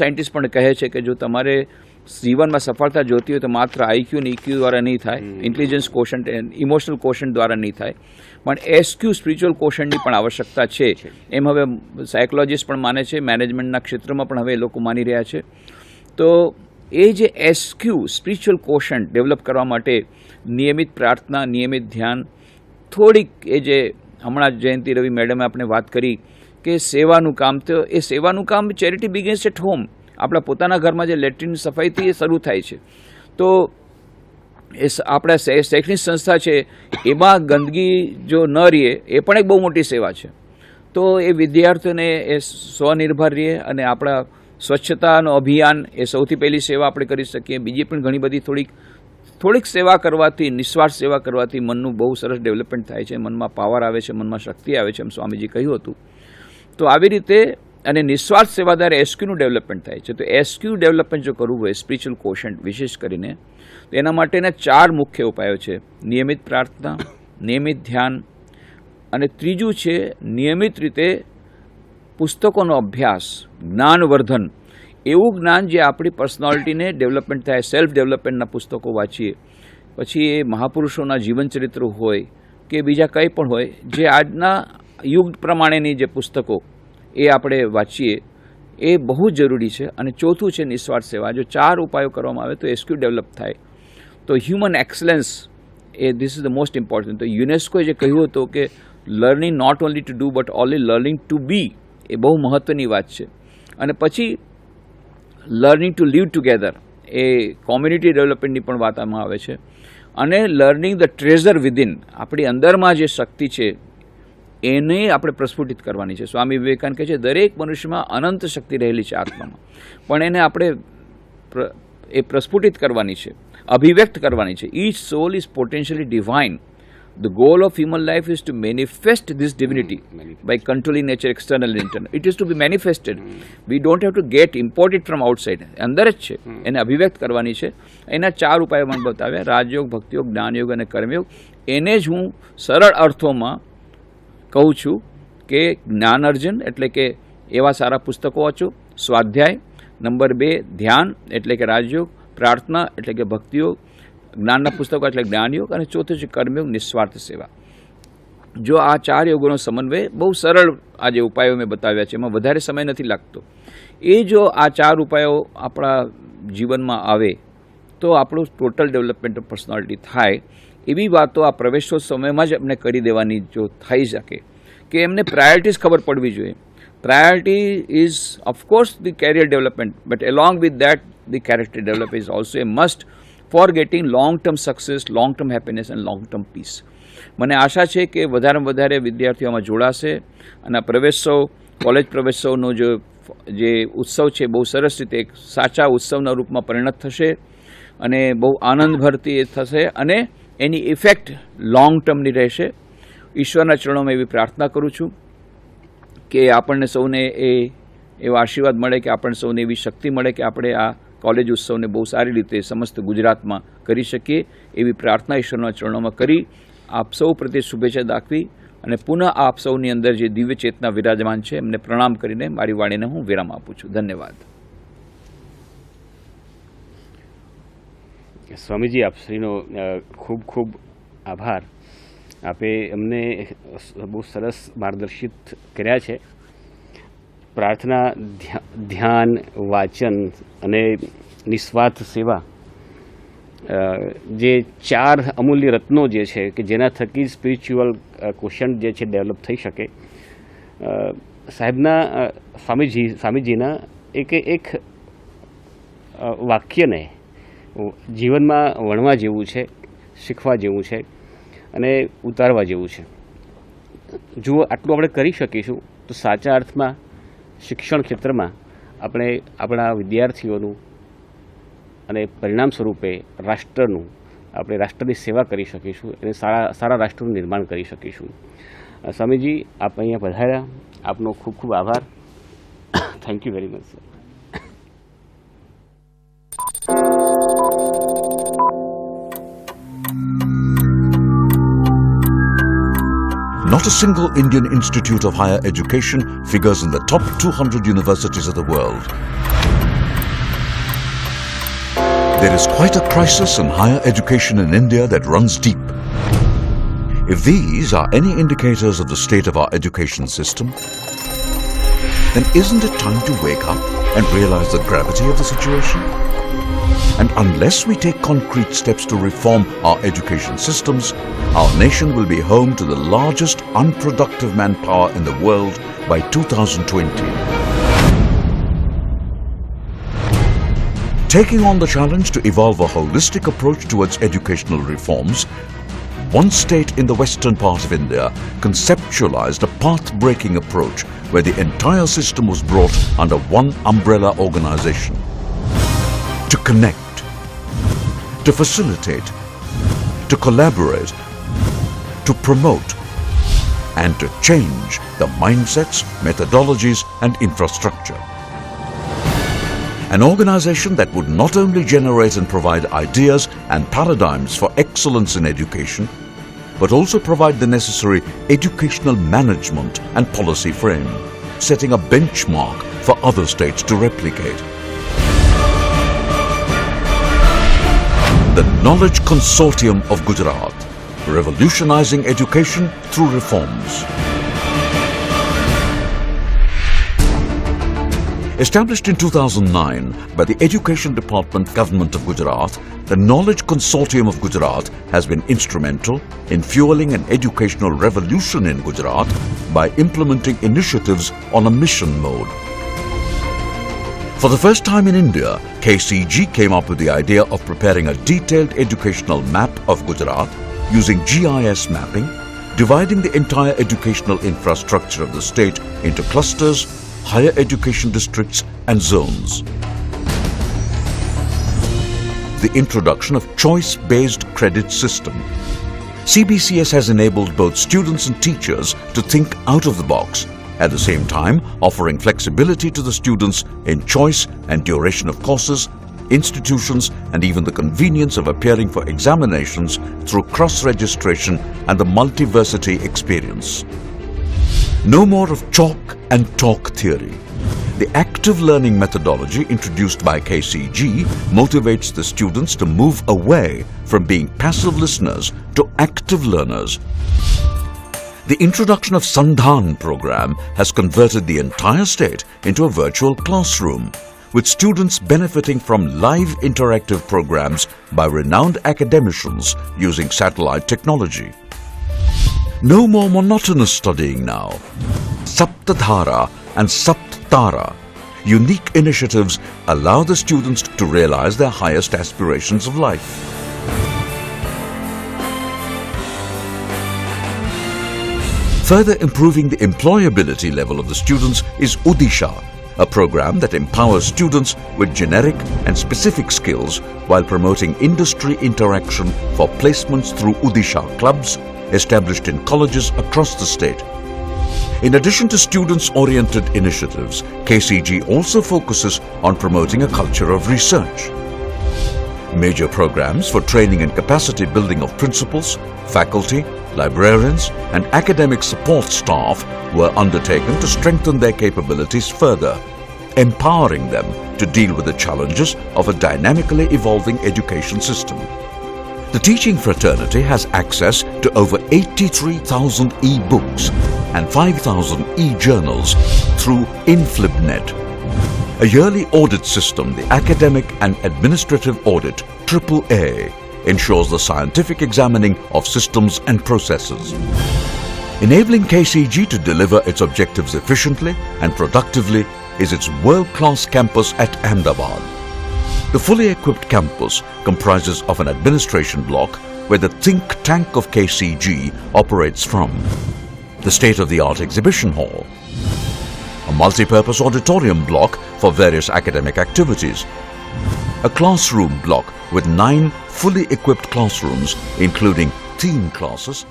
Scientist પણ કહે છે કે જો તમારે જીવનમાં સફળતા જોતી હોય તો માત્ર આઈક્યુ અને ઇક્યુ દ્વારા નહીં થાય, ઇન્ટેલિજન્સ કોશન્ટ, ઇમોશનલ કોશન્ટ દ્વારા નહીં થાય, પણ એસક્યુ સ્પિરિચ્યુઅલ કોશન્ટની પણ આવશ્યકતા છે. એમ હવે સાયકોલોજીસ્ટ પણ માને છે, મેનેજમેન્ટના ક્ષેત્રમાં પણ હવે એ લોકો માની રહ્યા છે. તો એ જે એસક્યુ સ્પિરિચ્યુઅલ કોશન્ટ ડેવલપ કરવા માટે નિયમિત પ્રાર્થના, નિયમિત ધ્યાન, થોડીક એ જે હમણાં જયંતિ રવિ મેડમે આપણે વાત કરી કે સેવાનું કામ, તો એ સેવાનું કામ ચેરિટી બિગિન્સ એટ હોમ. આપણા પોતાના ઘરમાં જે લેટ્રિન સફાઈથી એ શરૂ થાય છે. તો એ આપણા શૈક્ષણિક સંસ્થા છે એમાં ગંદકી જો ન રહે એ પણ એક બહુ મોટી સેવા છે. તો એ વિદ્યાર્થીઓને એ સ્વનિર્ભર રહે અને આપણા સ્વચ્છતાનો અભિયાન એ સૌથી પહેલી સેવા આપણે કરી શકીએ. બીજી પણ ઘણી બધી થોડીક સેવા કરવાથી, નિસ્વાર્થ સેવા કરવાથી મનનું બહુ સરસ ડેવલપમેન્ટ થાય છે, મનમાં પાવર આવે છે, મનમાં શક્તિ આવે છે, એમ સ્વામીજી કહ્યું હતું. તો આવી રીતે અને નિસ્વાર્થ સેવા દ્વારા એસક્યુનું ડેવલપમેન્ટ થાય છે. તો એસક્યુ ડેવલપમેન્ટ જો કરવું હોય સ્પિરિચ્યુઅલ કોશન્ટ વિશેષ કરીને, તો એના માટેના 4 મુખ્ય ઉપાયો છે: નિયમિત પ્રાર્થના, નિયમિત ધ્યાન, અને ત્રીજું છે નિયમિત રીતે પુસ્તકોનો અભ્યાસ, જ્ઞાનવર્ધન. એવું જ્ઞાન જે આપણી પર્સનાલિટીને ડેવલપમેન્ટ થાય, સેલ્ફ ડેવલપમેન્ટના પુસ્તકો વાંચીએ. પછી એ મહાપુરુષોના જીવનચરિત્રો હોય કે બીજા કંઈ પણ હોય, જે આજના યુગ પ્રમાણેની જે પુસ્તકો એ આપણે વાંચીએ, એ બહુ જ જરૂરી છે. અને ચોથું છે નિસ્વાર્થ સેવા. જો 4 ઉપાયો કરવામાં આવે તો એસક્યુ ડેવલપ થાય. તો હ્યુમન એક્સલન્સ એ this is the most important. તો યુનેસ્કોએ જે કહ્યું હતું કે learning not only to do but only learning to be, એ બહુ મહત્ત્વની વાત છે. અને પછી લર્નિંગ ટુ લીવ ટુગેધર, એ કોમ્યુનિટી ડેવલપમેન્ટની પણ વાત આમાં આવે છે. અને લર્નિંગ ધ ટ્રેઝર વિધિન, આપણી અંદરમાં જે શક્તિ છે એને આપણે પ્રસ્ફુટિત કરવાની છે. સ્વામી વિવેકાનંદ કહે છે દરેક મનુષ્યમાં અનંત શક્તિ રહેલી છે આત્મામાં, પણ એને આપણે એ પ્રસ્ફુટિત કરવાની છે, અભિવ્યક્ત કરવાની છે. Each soul is potentially divine. The goal of human life is to manifest this divinity by controlling nature external and internal. It is to be manifested. We don't have to get imported from outside. અંદર જ છે, એને અભિવ્યક્ત કરવાની છે. એના 4 ઉપાયો મને બતાવ્યા: રાજયોગ, ભક્તિયોગ, જ્ઞાનયોગ અને કર્મયોગ. એને જ હું સરળ અર્થોમાં કહું છું કે જ્ઞાન અર્જન એટલે કે એવા સારા પુસ્તકો વાંચો, સ્વાધ્યાય, નંબર 2 ધ્યાન એટલે કે રાજયોગ, પ્રાર્થના એટલે કે ભક્તિયોગ, જ્ઞાનના પુસ્તકો એટલે જ્ઞાનયોગ, અને ચોથું છે કર્મયોગ, નિસ્વાર્થ સેવા. જો આ 4 યોગોનો સમન્વય, બહુ સરળ આ જે ઉપાયો મેં બતાવ્યા છે, એમાં વધારે સમય નથી લાગતો. એ જો આ 4 ઉપાયો આપણા જીવનમાં આવે તો આપણું ટોટલ ડેવલપમેન્ટ ઓફ પર્સનાલિટી થાય. એવી વાતો આ પ્રવેશોત્સવમાં જ એમને કરી દેવાની જો થઈ શકે કે એમને પ્રાયોરિટીઝ ખબર પડવી જોઈએ. Priority is of course the career development, but along with that the character develop is also a must for getting long term success, long term happiness and long term peace. મને આશા છે કે વધારેમાં વધારે વિદ્યાર્થીઓમાં જોડાશે અને આ પ્રવેશોત્સવ, કોલેજ પ્રવેશોત્સવનો જે ઉત્સવ છે બહુ સરસ રીતે એક સાચા ઉત્સવના રૂપમાં પરિણત થશે અને બહુ આનંદભરતી એ થશે અને એની ઇફેક્ટ લોંગ ટર્મની રહેશે. ઈશ્વરના ચરણોમાં એવી પ્રાર્થના કરું છું કે આપણને સૌને એવા આશીર્વાદ મળે, કે આપણને સૌને એવી શક્તિ મળે કે આપણે આ કોલેજ ઉત્સવને બહુ સારી રીતે સમસ્ત ગુજરાતમાં કરી શકીએ. એવી પ્રાર્થના ઈશ્વરના ચરણોમાં કરી આપ સૌ પ્રત્યે શુભેચ્છા દાખવી અને પુનઃ આપ સૌની અંદર જે દિવ્ય ચેતના વિરાજમાન છે એમને પ્રણામ કરીને મારી વાણીને હું વિરામ આપું છું. ધન્યવાદ. સ્વામીજી, આપ શ્રીનો ખૂબ ખૂબ આભાર. આપે અમને બહુ સરસ માર્ગદર્શિત કર્યા છે. પ્રાર્થના, ધ્યાન, વાચન અને નિસ્વાર્થ સેવા, જે 4 અમૂલ્ય રત્નો જે છે કે જેના થકી સ્પિરિચ્યુઅલ ક્વેશ્ચન જે છે ડેવલપ થઈ શકે. સ્વામીજીના એક વાક્યને જીવનમાં વણવા જેવું છે, શીખવા જેવું છે અને ઉતારવા જેવું છે. જો આટલું આપણે કરી શકીશું તો સાચા અર્થમાં શિક્ષણ ક્ષેત્રમાં આપણે આપણા વિદ્યાર્થીઓનું અને પરિણામ સ્વરૂપે રાષ્ટ્રની સેવા કરી શકીશું અને સારા રાષ્ટ્રનું નિર્માણ કરી શકીશું. સ્વામીજી, આપ અહીંયા પધાર્યા, આપનો ખૂબ ખૂબ આભાર. Thank you very much sir. Not a single Indian institute of higher education figures in the top 200 universities of the world. There is quite a crisis in higher education in India that runs deep. If these are any indicators of the state of our education system, then isn't it time to wake up and realize the gravity of the situation? And unless we take concrete steps to reform our education systems, our nation will be home to the largest unproductive manpower in the world by 2020. Taking on the challenge to evolve a holistic approach towards educational reforms, one state in the western part of India conceptualized a path-breaking approach where the entire system was brought under one umbrella organization. To connect, to facilitate, to collaborate, to promote, and to change the mindsets, methodologies, and infrastructure. An organization that would not only generate and provide ideas and paradigms for excellence in education, but also provide the necessary educational management and policy frame, setting a benchmark for other states to replicate. The Knowledge Consortium of Gujarat, revolutionizing education through reforms. Established in 2009 by the Education Department, Government of Gujarat, the Knowledge Consortium of Gujarat has been instrumental in fueling an educational revolution in Gujarat by implementing initiatives on a mission mode. For the first time in India, KCG came up with the idea of preparing a detailed educational map of Gujarat using GIS mapping, dividing the entire educational infrastructure of the state into clusters, higher education districts and zones. The introduction of choice-based credit system. CBCS has enabled both students and teachers to think out of the box, at the same time offering flexibility to the students in choice and duration of courses, institutions, and even the convenience of appearing for examinations through cross-registration and the multiversity experience. No more of chalk and talk theory. The active learning methodology introduced by KCG motivates the students to move away from being passive listeners to active learners. The introduction of Sandhan program has converted the entire state into a virtual classroom, with students benefiting from live interactive programs by renowned academicians using satellite technology. No more monotonous studying now. Saptadhara and Saptara, unique initiatives, allow the students to realize their highest aspirations of life. Further improving the employability level of the students is Udisha, a program that empowers students with generic and specific skills while promoting industry interaction for placements through Udisha clubs established in colleges across the state. In addition to students-oriented initiatives, KCG also focuses on promoting a culture of research. Major programs for training and capacity building of principals, faculty, librarians, and academic support staff were undertaken to strengthen their capabilities further, empowering them to deal with the challenges of a dynamically evolving education system. The teaching fraternity has access to over 83,000 e-books and 5,000 e-journals through InflibNet. A yearly audit system, the Academic and Administrative Audit AAA, ensures the scientific examining of systems and processes. Enabling KCG to deliver its objectives efficiently and productively is its world-class campus at Ahmedabad. The fully equipped campus comprises of an administration block where the think tank of KCG operates from, the state-of-the-art exhibition hall, a multi-purpose auditorium block for various academic activities, a classroom block with 9 fully equipped classrooms including theme classes,